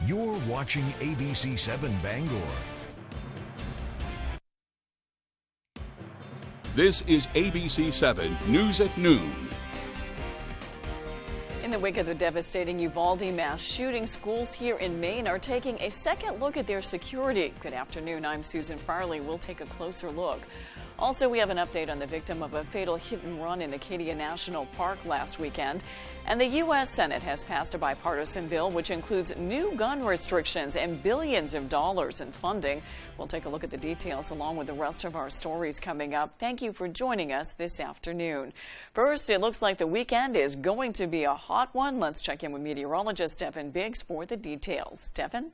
You're watching ABC 7 Bangor. This is ABC 7 News at Noon. In the wake of the devastating Uvalde mass shooting, schools here in Maine are taking a second look at their security. Good afternoon, I'm Susan Farley. We'll take a closer look. Also, we have an update on the victim of a fatal hit and run in Acadia National Park last weekend. And the U.S. Senate has passed a bipartisan bill which includes new gun restrictions and billions of dollars in funding. We'll take a look at the details along with the rest of our stories coming up. Thank you for joining us this afternoon. First, it looks like the weekend is going to be a hot one. Let's check in with meteorologist Stephen Biggs for the details. Stephen?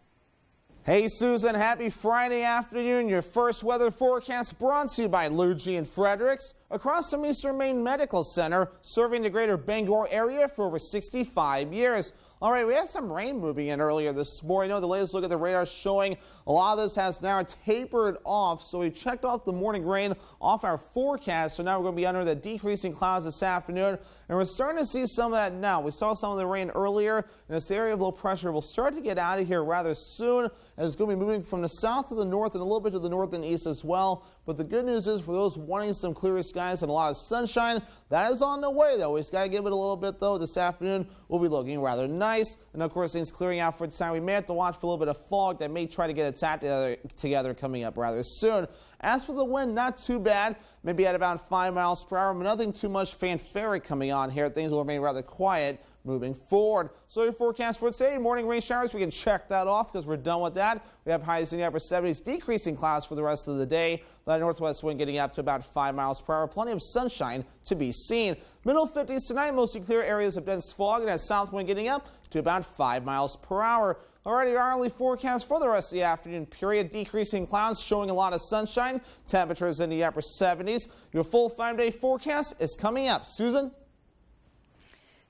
Hey Susan, happy Friday afternoon. Your first weather forecast brought to you by Luigi and Fredericks, across from Eastern Maine Medical Center, serving the greater Bangor area for over 65 years. All right, we had some rain moving in earlier this morning. The latest look at the radar showing a lot of this has now tapered off, so we checked off the morning rain off our forecast. So now we're going to be under the decreasing clouds this afternoon, and we're starting to see some of that now. We saw some of the rain earlier, and this area of low pressure will start to get out of here rather soon, as it's going to be moving from the south to the north and a little bit to the north and east as well. But the good news is for those wanting some clearer skies and a lot of sunshine, that is on the way, though. We just got to give it a little bit, though. This afternoon will be looking rather nice. And of course, things clearing out for time. We may have to watch for a little bit of fog that may try to get its act together coming up rather soon. As for the wind, not too bad, maybe at about 5 miles per hour, but nothing too much fanfare coming on here. Things will remain rather quiet moving forward. So your forecast for today, morning rain showers, we can check that off because we're done with that. We have highs in the upper 70s, decreasing clouds for the rest of the day. That northwest wind getting up to about 5 miles per hour. Plenty of sunshine to be seen. Middle 50s tonight, mostly clear areas of dense fog, and that south wind getting up to about 5 miles per hour. Alrighty, our hourly forecast for the rest of the afternoon period. Decreasing clouds, showing a lot of sunshine. Temperatures in the upper 70s. Your full 5-day forecast is coming up. Susan?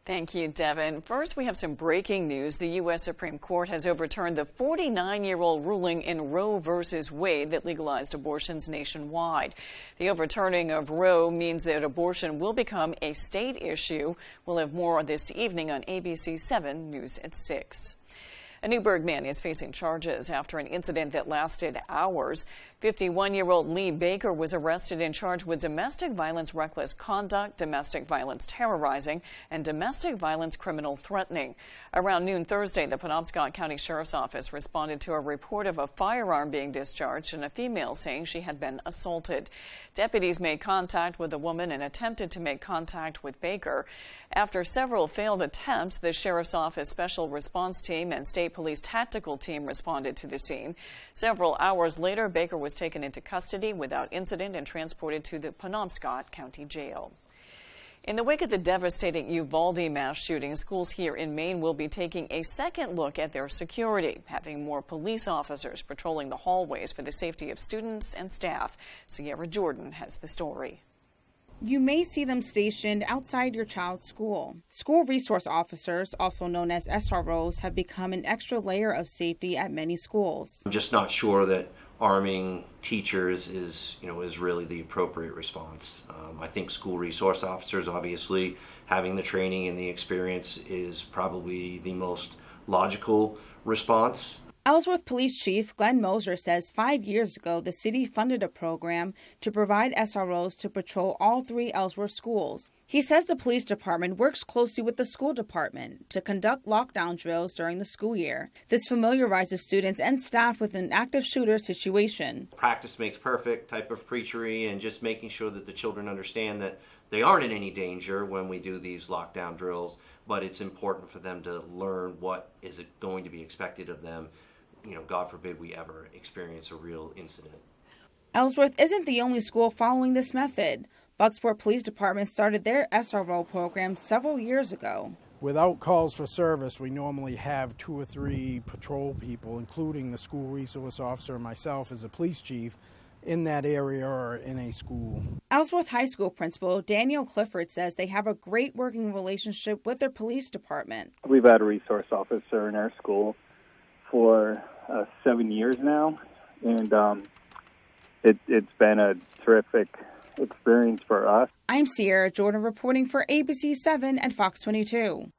Thank you, Devin. First, we have some breaking news. The U.S. Supreme Court has overturned the 49-year-old ruling in Roe versus Wade that legalized abortions nationwide. The overturning of Roe means that abortion will become a state issue. We'll have more this evening on ABC 7 News at 6. A Newburgh man is facing charges after an incident that lasted hours. 51-year-old Lee Baker was arrested and charged with domestic violence reckless conduct, domestic violence terrorizing, and domestic violence criminal threatening. Around noon Thursday, the Penobscot County Sheriff's Office responded to a report of a firearm being discharged and a female saying she had been assaulted. Deputies made contact with the woman and attempted to make contact with Baker. After several failed attempts, the Sheriff's Office Special Response Team and State Police Tactical Team responded to the scene. Several hours later, Baker was taken into custody without incident and transported to the Penobscot County Jail. In the wake of the devastating Uvalde mass shooting, schools here in Maine will be taking a second look at their security, having more police officers patrolling the hallways for the safety of students and staff. Sierra Jordan has the story. You may see them stationed outside your child's school. School resource officers, also known as SROs, have become an extra layer of safety at many schools. I'm just not sure that arming teachers is really the appropriate response. I think school resource officers, obviously, having the training and the experience is probably the most logical response. Ellsworth Police Chief Glenn Moser says 5 years ago, the city funded a program to provide SROs to patrol all 3 Ellsworth schools. He says the police department works closely with the school department to conduct lockdown drills during the school year. This familiarizes students and staff with an active shooter situation. Practice makes perfect type of preachery, and just making sure that the children understand that they aren't in any danger when we do these lockdown drills, but it's important for them to learn what is going to be expected of them. God forbid we ever experience a real incident. Ellsworth isn't the only school following this method. Bucksport Police Department started their SRO program several years ago. Without calls for service, we normally have 2 or 3 patrol people, including the school resource officer and myself as a police chief, in that area or in a school. Ellsworth High School principal Daniel Clifford says they have a great working relationship with their police department. We've had a resource officer in our school for 7 years now, and it's been a terrific experience for us. I'm Sierra Jordan reporting for ABC 7 and Fox 22.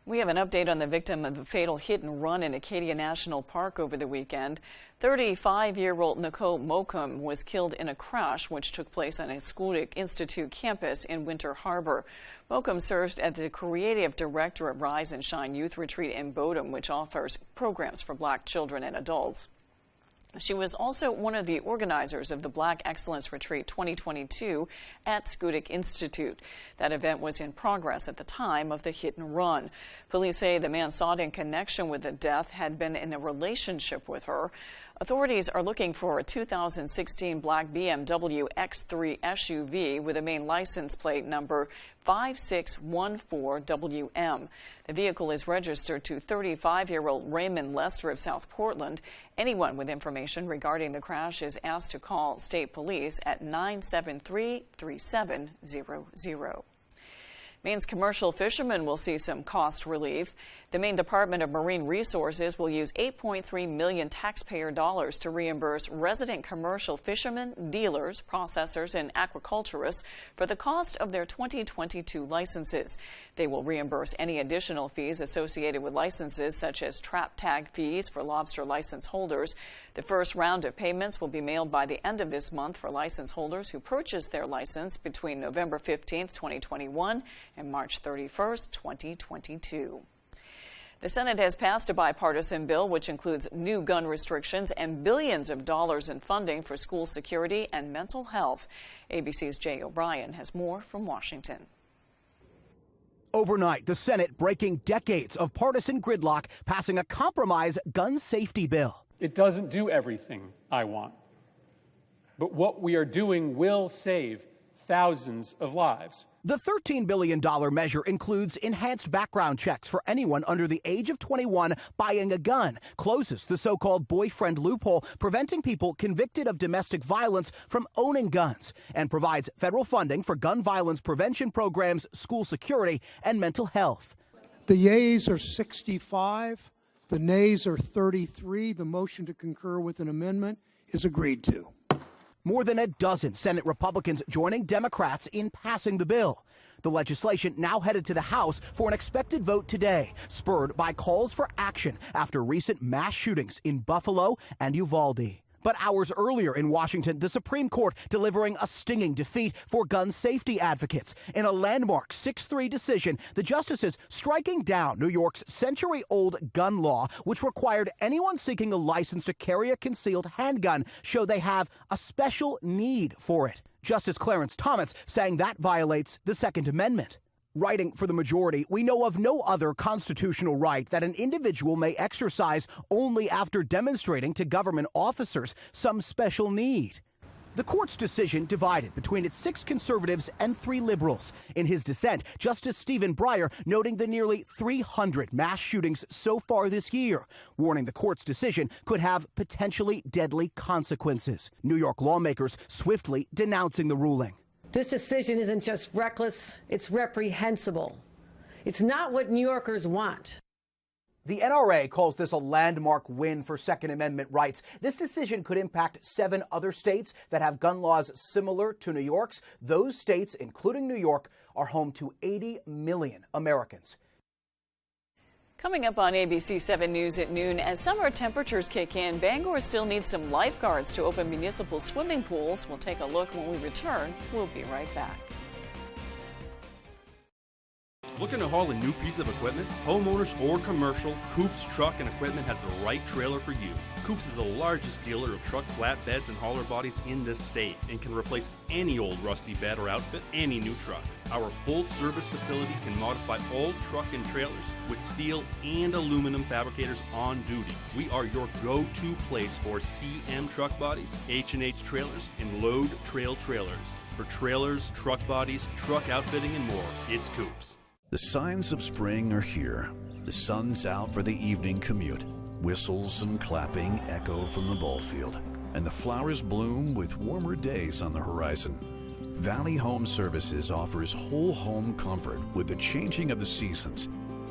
We have an update on the victim of a fatal hit and run in Acadia National Park over the weekend. 35-year-old Nicole Mokum was killed in a crash which took place on a Schoolic Institute campus in Winter Harbor. Mokum serves as the creative director of Rise and Shine Youth Retreat in Bodom, which offers programs for Black children and adults. She was also one of the organizers of the Black Excellence Retreat 2022 at Schoolic Institute. That event was in progress at the time of the hit and run. Police say the man sought in connection with the death had been in a relationship with her. Authorities are looking for a 2016 black BMW X3 SUV with a main license plate number 5614WM. The vehicle is registered to 35-year-old Raymond Lester of South Portland. Anyone with information regarding the crash is asked to call state police at 973-3700. Maine's commercial fishermen will see some cost relief. The Maine Department of Marine Resources will use $8.3 million taxpayer dollars to reimburse resident commercial fishermen, dealers, processors, and aquaculturists for the cost of their 2022 licenses. They will reimburse any additional fees associated with licenses, such as trap tag fees for lobster license holders. The first round of payments will be mailed by the end of this month for license holders who purchased their license between November 15th, 2021 and March 31st, 2022. The Senate has passed a bipartisan bill which includes new gun restrictions and billions of dollars in funding for school security and mental health. ABC's Jay O'Brien has more from Washington. Overnight, the Senate breaking decades of partisan gridlock, passing a compromise gun safety bill. It doesn't do everything I want, but what we are doing will save thousands of lives. The $13 billion measure includes enhanced background checks for anyone under the age of 21 buying a gun, closes the so-called boyfriend loophole, preventing people convicted of domestic violence from owning guns, and provides federal funding for gun violence prevention programs, school security, and mental health. The yeas are 65, the nays are 33. The motion to concur with an amendment is agreed to. More than a dozen Senate Republicans joining Democrats in passing the bill. The legislation now headed to the House for an expected vote today, spurred by calls for action after recent mass shootings in Buffalo and Uvalde. But hours earlier in Washington, the Supreme Court delivering a stinging defeat for gun safety advocates. In a landmark 6-3 decision, the justices striking down New York's century-old gun law, which required anyone seeking a license to carry a concealed handgun show they have a special need for it. Justice Clarence Thomas saying that violates the Second Amendment. Writing for the majority, we know of no other constitutional right that an individual may exercise only after demonstrating to government officers some special need. The court's decision divided between its 6 conservatives and 3 liberals. In his dissent, Justice Stephen Breyer noting the nearly 300 mass shootings so far this year, warning the court's decision could have potentially deadly consequences. New York lawmakers swiftly denouncing the ruling. This decision isn't just reckless, it's reprehensible. It's not what New Yorkers want. The NRA calls this a landmark win for Second Amendment rights. This decision could impact 7 other states that have gun laws similar to New York's. Those states, including New York, are home to 80 million Americans. Coming up on ABC 7 News at noon, as summer temperatures kick in, Bangor still needs some lifeguards to open municipal swimming pools. We'll take a look when we return. We'll be right back. Looking to haul a new piece of equipment? Homeowners or commercial, Coops Truck and Equipment has the right trailer for you. Coops is the largest dealer of truck flatbeds and hauler bodies in this state and can replace any old rusty bed or outfit, any new truck. Our full-service facility can modify all truck and trailers with steel and aluminum fabricators on duty. We are your go-to place for CM truck bodies, H&H trailers, and load trail trailers. For trailers, truck bodies, truck outfitting, and more, it's Coops. The signs of spring are here. The sun's out for the evening commute. Whistles and clapping echo from the ball field. And the flowers bloom with warmer days on the horizon. Valley Home Services offers whole home comfort with the changing of the seasons.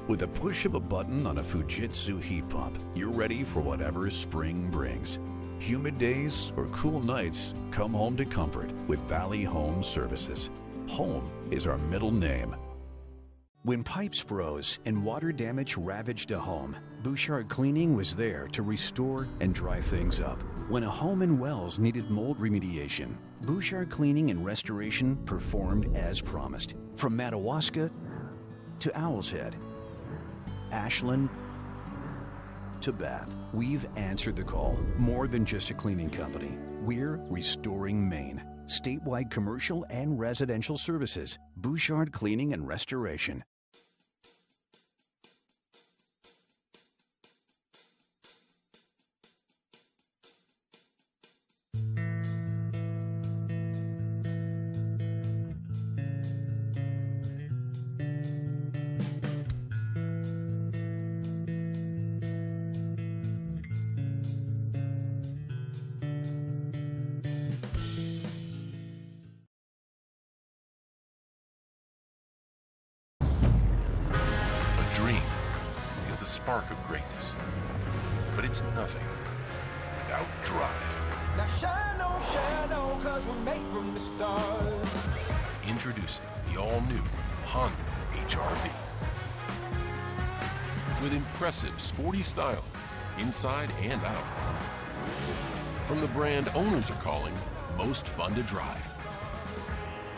With a push of a button on a Fujitsu heat pump, you're ready for whatever spring brings. Humid days or cool nights, come home to comfort with Valley Home Services. Home is our middle name. When pipes froze and water damage ravaged a home, Bouchard Cleaning was there to restore and dry things up. When a home in Wells needed mold remediation, Bouchard Cleaning and Restoration performed as promised. From Madawaska to Owl's Head, Ashland to Bath, we've answered the call. More than just a cleaning company, we're restoring Maine. Statewide commercial and residential services. Bouchard Cleaning and Restoration. Dream is the spark of greatness, but it's nothing without drive. Now shine on, 'cause we're made from the stars. Introducing the all-new Honda HR-V. With impressive sporty style, inside and out. From the brand owners are calling most fun to drive.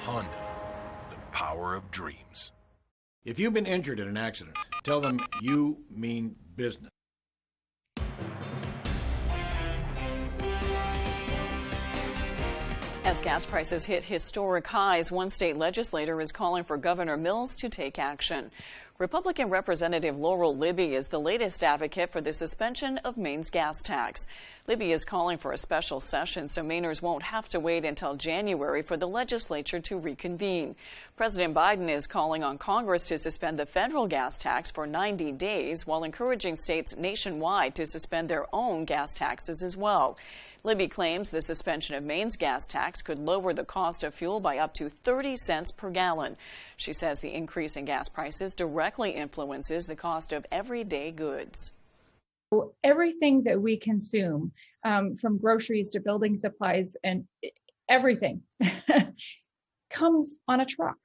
Honda, the power of dreams. If you've been injured in an accident, tell them you mean business. As gas prices hit historic highs, one state legislator is calling for Governor Mills to take action. Republican Representative Laurel Libby is the latest advocate for the suspension of Maine's gas tax. Libby is calling for a special session so Mainers won't have to wait until January for the legislature to reconvene. President Biden is calling on Congress to suspend the federal gas tax for 90 days while encouraging states nationwide to suspend their own gas taxes as well. Libby claims the suspension of Maine's gas tax could lower the cost of fuel by up to 30 cents per gallon. She says the increase in gas prices directly influences the cost of everyday goods. Everything that we consume, from groceries to building supplies and everything, comes on a truck.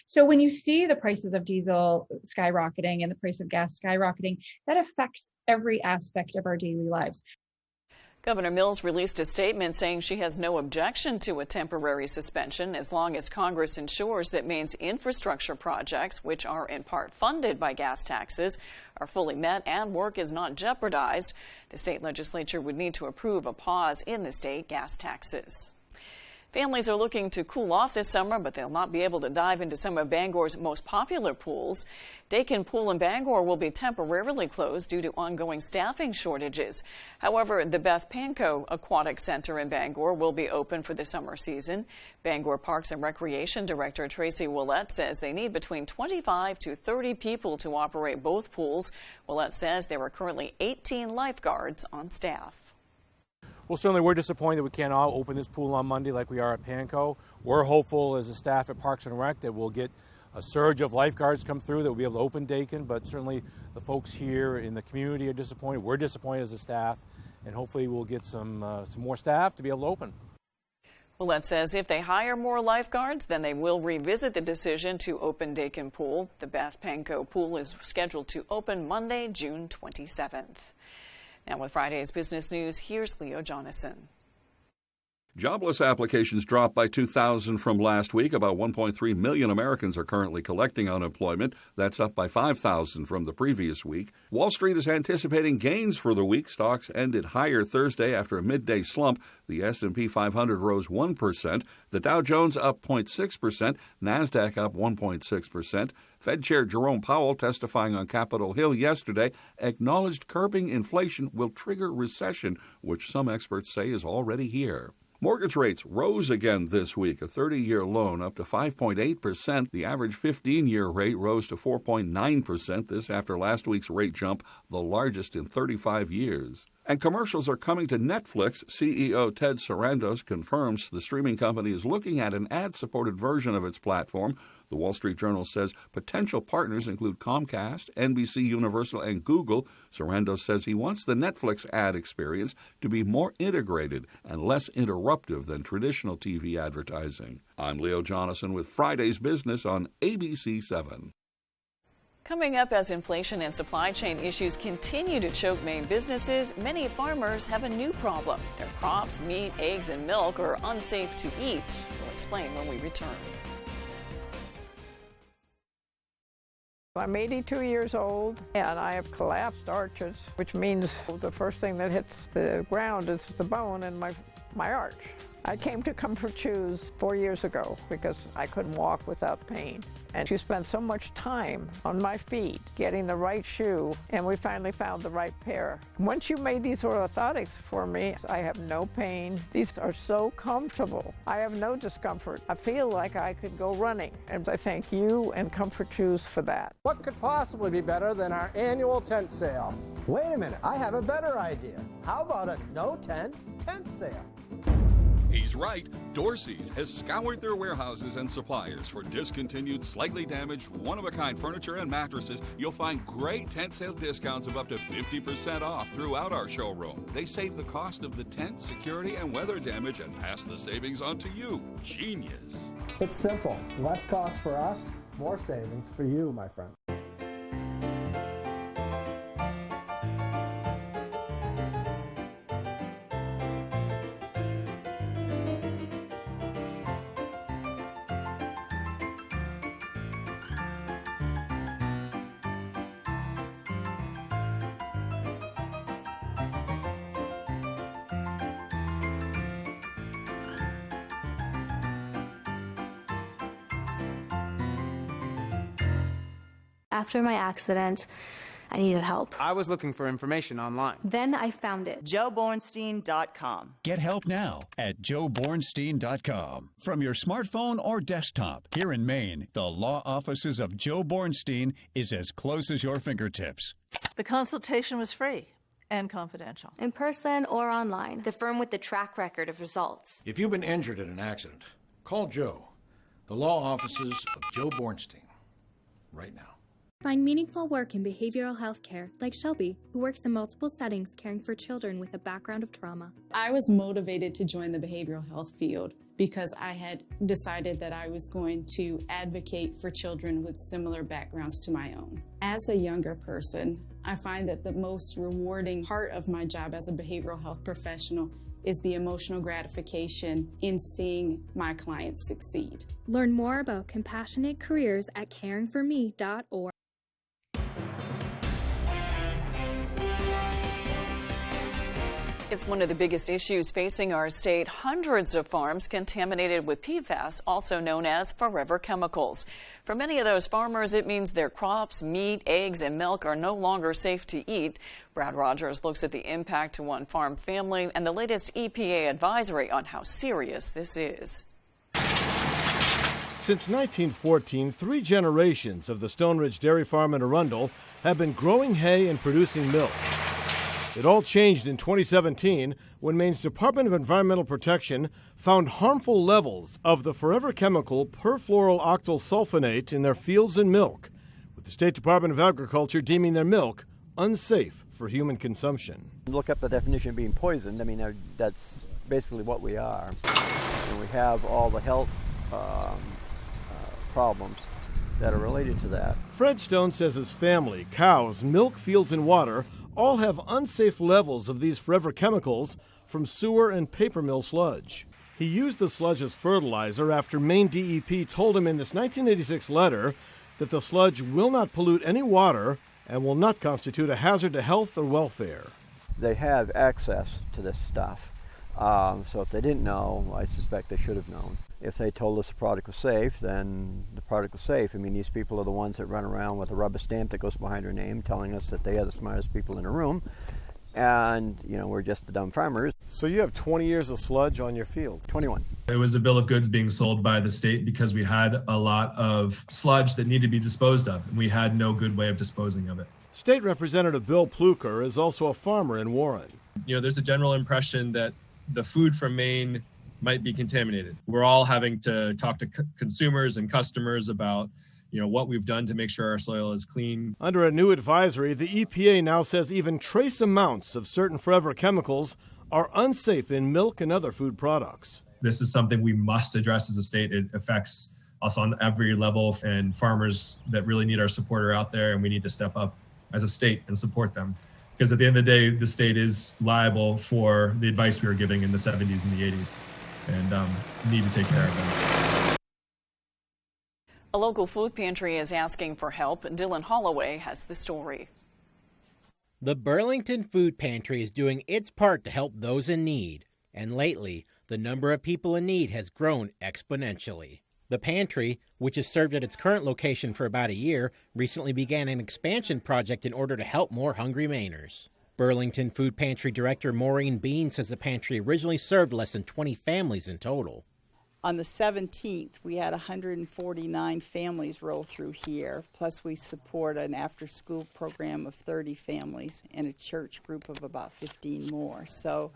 So when you see the prices of diesel skyrocketing and the price of gas skyrocketing, that affects every aspect of our daily lives. Governor Mills released a statement saying she has no objection to a temporary suspension as long as Congress ensures that Maine's infrastructure projects, which are in part funded by gas taxes, are fully met and work is not jeopardized. The state legislature would need to approve a pause in the state gas taxes. Families are looking to cool off this summer, but they'll not be able to dive into some of Bangor's most popular pools. Dakin Pool in Bangor will be temporarily closed due to ongoing staffing shortages. However, the Beth Pankow Aquatic Center in Bangor will be open for the summer season. Bangor Parks and Recreation Director Tracy Willett says they need between 25 to 30 people to operate both pools. Willett says there are currently 18 lifeguards on staff. Well, certainly we're disappointed that we can't all open this pool on Monday like we are at Pankow. We're hopeful as a staff at Parks and Rec that we'll get a surge of lifeguards come through that will be able to open Dakin, but certainly the folks here in the community are disappointed. We're disappointed as a staff, and hopefully we'll get some more staff to be able to open. Willett says if they hire more lifeguards, then they will revisit the decision to open Dakin Pool. The Beth Pankow Pool is scheduled to open Monday, June 27th. Now with Friday's business news, here's Leo Jonathan. Jobless applications dropped by 2,000 from last week. About 1.3 million Americans are currently collecting unemployment. That's up by 5,000 from the previous week. Wall Street is anticipating gains for the week. Stocks ended higher Thursday after a midday slump. The S&P 500 rose 1%. The Dow Jones up 0.6%. NASDAQ up 1.6%. Fed Chair Jerome Powell, testifying on Capitol Hill yesterday, acknowledged curbing inflation will trigger recession, which some experts say is already here. Mortgage rates rose again this week, a 30-year loan up to 5.8%. The average 15-year rate rose to 4.9%, this after last week's rate jump, the largest in 35 years. And commercials are coming to Netflix. CEO Ted Sarandos confirms the streaming company is looking at an ad-supported version of its platform. The Wall Street Journal says potential partners include Comcast, NBC Universal, and Google. Sarandos says he wants the Netflix ad experience to be more integrated and less interruptive than traditional TV advertising. I'm Leo Jonathan with Friday's Business on ABC 7. Coming up, as inflation and supply chain issues continue to choke Maine businesses, many farmers have a new problem. Their crops, meat, eggs, and milk are unsafe to eat. We'll explain when we return. I'm 82 years old and I have collapsed arches, which means the first thing that hits the ground is the bone in my arch. I came to Comfort Shoes 4 years ago because I couldn't walk without pain. And she spent so much time on my feet getting the right shoe, and we finally found the right pair. Once you made these orthotics for me, I have no pain. These are so comfortable. I have no discomfort. I feel like I could go running, and I thank you and Comfort Shoes for that. What could possibly be better than our annual tent sale? Wait a minute, I have a better idea. How about a no tent sale? He's right. Dorsey's has scoured their warehouses and suppliers for discontinued, slightly damaged, one-of-a-kind furniture and mattresses. You'll find great tent sale discounts of up to 50% off throughout our showroom. They save the cost of the tent, security, and weather damage and pass the savings on to you. Genius. It's simple. Less cost for us, more savings for you, my friend. After my accident, I needed help. I was looking for information online. Then I found it. JoeBornstein.com. Get help now at JoeBornstein.com. From your smartphone or desktop, here in Maine, the law offices of Joe Bornstein is as close as your fingertips. The consultation was free and confidential. In person or online. The firm with the track record of results. If you've been injured in an accident, call Joe. The law offices of Joe Bornstein. Right now. Find meaningful work in behavioral health care, like Shelby, who works in multiple settings caring for children with a background of trauma. I was motivated to join the behavioral health field because I had decided that I was going to advocate for children with similar backgrounds to my own. As a younger person, I find that the most rewarding part of my job as a behavioral health professional is the emotional gratification in seeing my clients succeed. Learn more about compassionate careers at caringforme.org. It's one of the biggest issues facing our state. Hundreds of farms contaminated with PFAS, also known as forever chemicals. For many of those farmers, it means their crops, meat, eggs, and milk are no longer safe to eat. Brad Rogers looks at the impact to one farm family and the latest EPA advisory on how serious this is. Since 1914, 3 generations of the Stone Ridge Dairy Farm in Arundel have been growing hay and producing milk. It all changed in 2017 when Maine's Department of Environmental Protection found harmful levels of the forever chemical perfluorooctyl sulfonate in their fields and milk, with the State Department of Agriculture deeming their milk unsafe for human consumption. Look up the definition of being poisoned. I mean, that's basically what we are. And we have all the health problems that are related to that. Fred Stone says his family, cows, milk, fields, and water all have unsafe levels of these forever chemicals from sewer and paper mill sludge. He used the sludge as fertilizer after Maine DEP told him in this 1986 letter that the sludge will not pollute any water and will not constitute a hazard to health or welfare. They have access to this stuff, so if they didn't know, I suspect they should have known. If they told us the product was safe, then the product was safe. I mean, these people are the ones that run around with a rubber stamp that goes behind their name telling us that they are the smartest people in the room. And, we're just the dumb farmers. So you have 20 years of sludge on your fields? 21. It was a bill of goods being sold by the state because we had a lot of sludge that needed to be disposed of, and we had no good way of disposing of it. State Representative Bill Pluker is also a farmer in Warren. There's a general impression that the food from Maine might be contaminated. We're all having to talk to consumers and customers about, what we've done to make sure our soil is clean. Under a new advisory, the EPA now says even trace amounts of certain forever chemicals are unsafe in milk and other food products. This is something we must address as a state. It affects us on every level, and farmers that really need our support are out there, and we need to step up as a state and support them. Because at the end of the day, the state is liable for the advice we were giving in the 70s and the 80s, and need to take care of them. A local food pantry is asking for help. Dylan Holloway has the story. The Burlington Food Pantry is doing its part to help those in need, and lately, the number of people in need has grown exponentially. The pantry, which has served at its current location for about a year, recently began an expansion project in order to help more hungry Mainers. Burlington Food Pantry Director Maureen Bean says the pantry originally served less than 20 families in total. On the 17th, we had 149 families roll through here, plus we support an after-school program of 30 families and a church group of about 15 more. So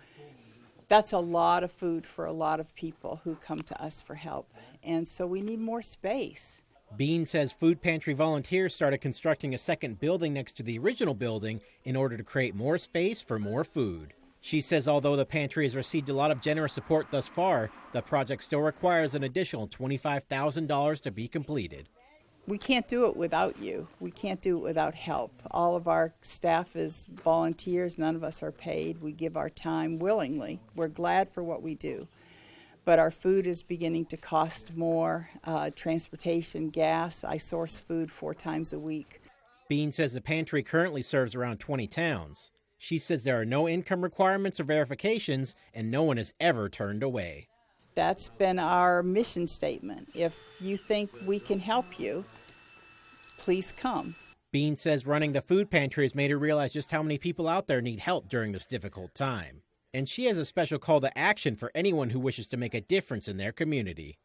that's a lot of food for a lot of people who come to us for help, and so we need more space. Bean says food pantry volunteers started constructing a second building next to the original building in order to create more space for more food. She says although the pantry has received a lot of generous support thus far, the project still requires an additional $25,000 to be completed. We can't do it without you. We can't do it without help. All of our staff is volunteers. None of us are paid. We give our time willingly. We're glad for what we do. But our food is beginning to cost more. Transportation, gas. I source food 4 times a week. Bean says the pantry currently serves around 20 towns. She says there are no income requirements or verifications, and no one is ever turned away. That's been our mission statement. If you think we can help you, please come. Bean says running the food pantry has made her realize just how many people out there need help during this difficult time. And she has a special call to action for anyone who wishes to make a difference in their community.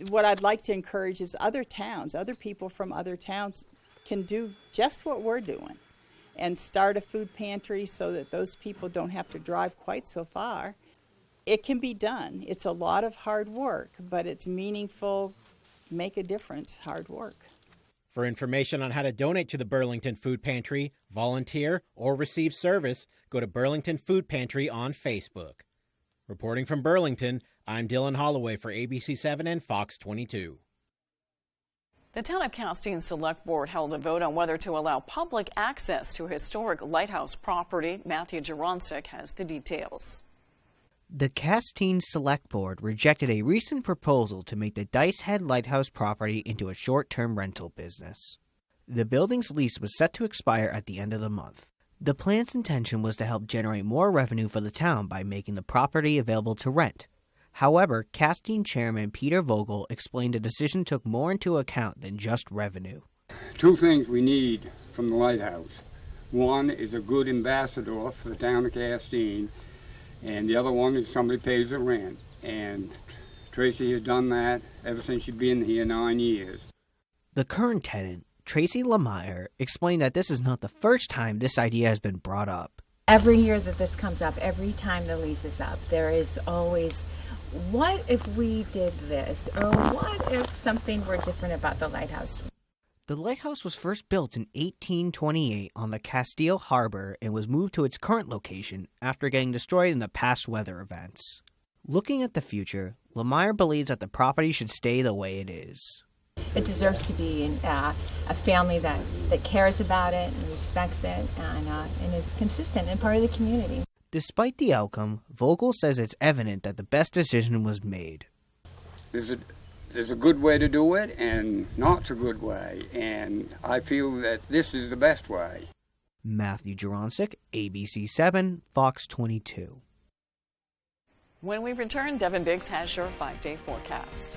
What I'd like to encourage is other towns, other people from other towns can do just what we're doing and start a food pantry so that those people don't have to drive quite so far. It can be done. It's a lot of hard work, but it's meaningful, make a difference, hard work. For information on how to donate to the Burlington Food Pantry, volunteer, or receive service, go to Burlington Food Pantry on Facebook. Reporting from Burlington, I'm Dylan Holloway for ABC7 and Fox 22. The Town of Castine Select Board held a vote on whether to allow public access to historic lighthouse property. Matthew Jaroncic has the details. The Castine Select Board rejected a recent proposal to make the Dice Head Lighthouse property into a short-term rental business. The building's lease was set to expire at the end of the month. The plan's intention was to help generate more revenue for the town by making the property available to rent. However, Castine Chairman Peter Vogel explained the decision took more into account than just revenue. 2 things we need from the lighthouse. One is a good ambassador for the town of Castine, and the other one is somebody pays the rent. And Tracy has done that ever since she's been here 9 years. The current tenant, Tracy Lemire, explained that this is not the first time this idea has been brought up. Every year that this comes up, every time the lease is up, there is always, what if we did this? Or what if something were different about the lighthouse? The lighthouse was first built in 1828 on the Castile Harbor and was moved to its current location after getting destroyed in the past weather events. Looking at the future, Lemire believes that the property should stay the way it is. It deserves to be a family that cares about it and respects it and is consistent and part of the community. Despite the outcome, Vogel says it's evident that the best decision was made. There's a good way to do it and not so good way, and I feel that this is the best way. Matthew Jaroncic, ABC7, Fox 22. When we return, Devin Biggs has your 5-day forecast.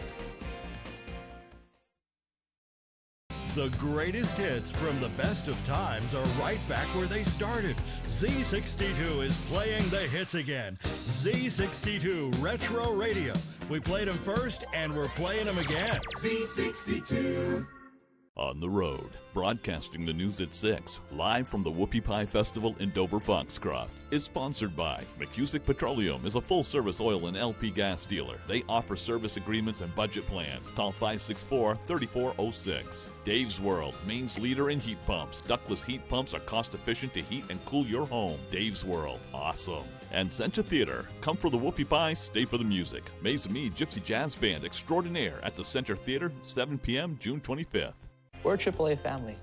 The greatest hits from the best of times are right back where they started. Z62 is playing the hits again. Z62 Retro Radio. We played them first and we're playing them again. Z62. On the road, broadcasting the news at 6, live from the Whoopie Pie Festival in Dover Foxcroft, is sponsored by McCusick Petroleum is a full-service oil and LP gas dealer. They offer service agreements and budget plans. Call 564-3406. Dave's World, Maine's leader in heat pumps. Ductless heat pumps are cost-efficient to heat and cool your home. Dave's World, awesome. And Center Theater, come for the Whoopie Pie, stay for the music. Maze Me Gypsy Jazz Band Extraordinaire at the Center Theater, 7 p.m., June 25th. We're a AAA family.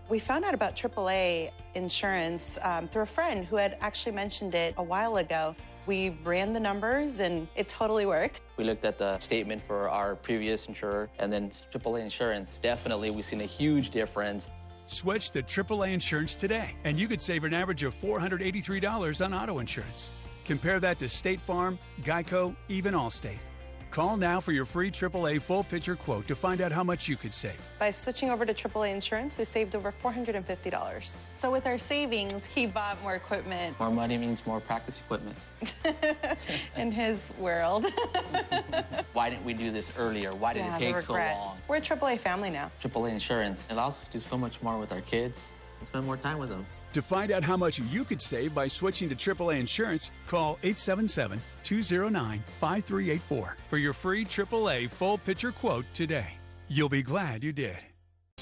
We found out about AAA insurance through a friend who had actually mentioned it a while ago. We ran the numbers and it totally worked. We looked at the statement for our previous insurer and then AAA insurance. Definitely, we've seen a huge difference. Switch to AAA insurance today, and you could save an average of $483 on auto insurance. Compare that to State Farm, Geico, even Allstate. Call now for your free AAA full picture quote to find out how much you could save. By switching over to AAA insurance, we saved over $450. So with our savings, he bought more equipment. More money means more practice equipment. In his world. Why didn't we do this earlier? Why did it take so long? We're a AAA family now. AAA insurance allows us to do so much more with our kids and spend more time with them. To find out how much you could save by switching to AAA insurance, call 877-209-5384 for your free AAA full picture quote today. You'll be glad you did.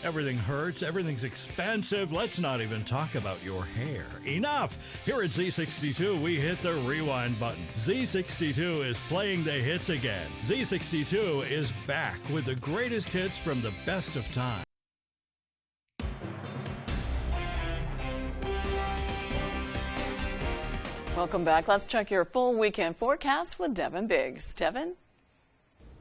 Everything hurts, everything's expensive. Let's not even talk about your hair. Enough! Here at Z62, we hit the rewind button. Z62 is playing the hits again. Z62 is back with the greatest hits from the best of time. Welcome back. Let's check your full weekend forecast with Devin Biggs. Devin?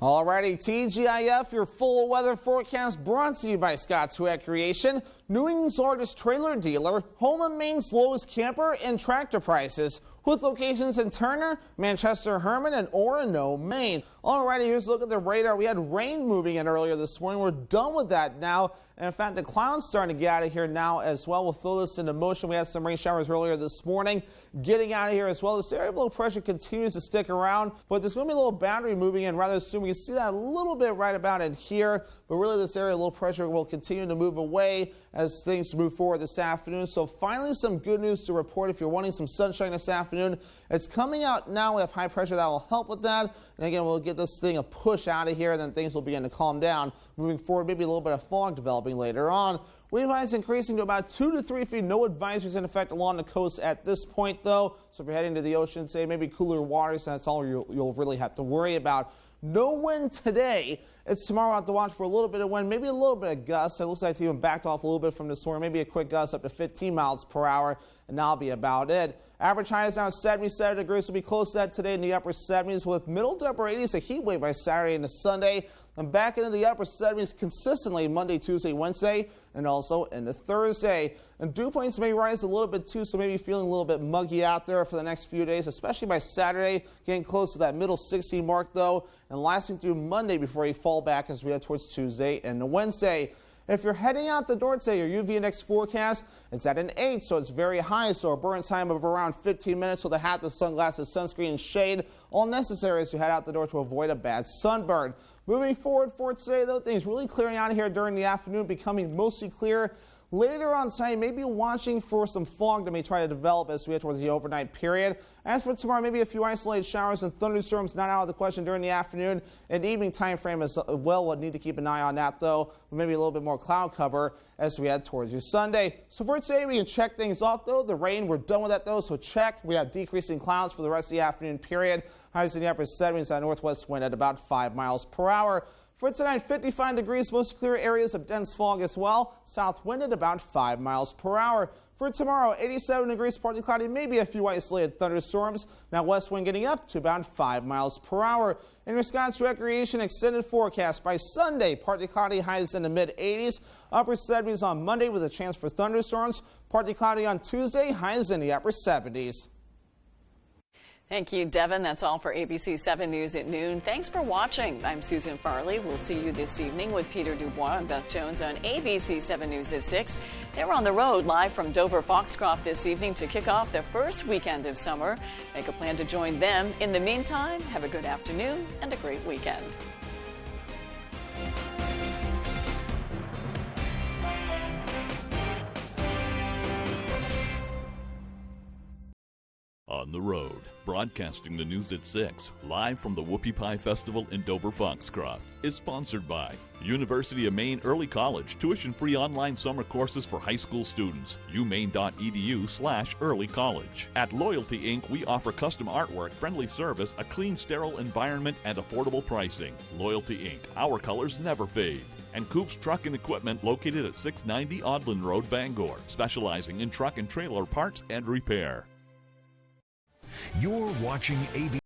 Alrighty, TGIF, your full weather forecast brought to you by Scott's Recreation, New England's largest trailer dealer, home of Maine's lowest camper and tractor prices, with locations in Turner, Manchester, Herman, and Orono, Maine. Alrighty, here's a look at the radar. We had rain moving in earlier this morning. We're done with that now. And in fact, the clouds starting to get out of here now as well. We'll throw this into motion. We had some rain showers earlier this morning. Getting out of here as well. This area of low pressure continues to stick around, but there's going to be a little boundary moving in rather soon. We can see that a little bit right about in here, but really this area of low pressure will continue to move away as things move forward this afternoon. So finally some good news to report if you're wanting some sunshine this afternoon. It's coming out now. We have high pressure that will help with that. And again, we'll get this thing a push out of here, and then things will begin to calm down. Moving forward, maybe a little bit of fog developing later on. Wind heights increasing to about 2 to 3 feet. No advisories in effect along the coast at this point, though. So if you're heading to the ocean, say maybe cooler waters, that's all you'll really have to worry about. No wind today. It's tomorrow out to watch for a little bit of wind, maybe a little bit of gusts. It looks like it's even backed off a little bit from this morning, maybe a quick gust up to 15 miles per hour, and that'll be about it. Average highs now 77 degrees. Will be close to that today in the upper 70s with middle to upper 80s, a heat wave by Saturday into Sunday, and back into the upper 70s consistently Monday, Tuesday, Wednesday, and also into Thursday. And dew points may rise a little bit too, so maybe feeling a little bit muggy out there for the next few days, especially by Saturday, getting close to that middle 60 mark though, and lasting through Monday before you fall back as we head towards Tuesday and Wednesday. If you're heading out the door today, your UV index forecast, it's at an 8, so it's very high, so a burn time of around 15 minutes with a hat, the sunglasses, sunscreen, and shade, all necessary as you head out the door to avoid a bad sunburn. Moving forward for today, though, things really clearing out here during the afternoon, becoming mostly clear. Later on tonight, maybe watching for some fog that may try to develop as we head towards the overnight period. As for tomorrow, maybe a few isolated showers and thunderstorms not out of the question during the afternoon and evening time frame as well. We'll need to keep an eye on that, though. Maybe a little bit more cloud cover as we head towards your Sunday. So for today, we can check things off, though. The rain, we're done with that, though, so check. We have decreasing clouds for the rest of the afternoon period. Highs in the upper 70s, that northwest wind at about 5 miles per hour. For tonight, 55 degrees, most clear areas of dense fog as well. South wind at about 5 miles per hour. For tomorrow, 87 degrees, partly cloudy, maybe a few isolated thunderstorms. Now west wind getting up to about 5 miles per hour. In your Scott's Recreation extended forecast by Sunday, partly cloudy, highs in the mid-80s. Upper 70s on Monday with a chance for thunderstorms. Partly cloudy on Tuesday, highs in the upper 70s. Thank you, Devin. That's all for ABC 7 News at noon. Thanks for watching. I'm Susan Farley. We'll see you this evening with Peter Dubois and Beth Jones on ABC 7 News at 6. They're on the road live from Dover Foxcroft this evening to kick off their first weekend of summer. Make a plan to join them. In the meantime, have a good afternoon and a great weekend. on the road. Broadcasting the news at 6, live from the Whoopie Pie Festival in Dover Foxcroft, is sponsored by University of Maine Early College, tuition-free online summer courses for high school students. umaine.edu/early college. At Loyalty Inc., we offer custom artwork, friendly service, a clean, sterile environment, and affordable pricing. Loyalty Inc., our colors never fade. And Coop's Truck and Equipment, located at 690 Audlin Road, Bangor, specializing in truck and trailer parts and repair. You're watching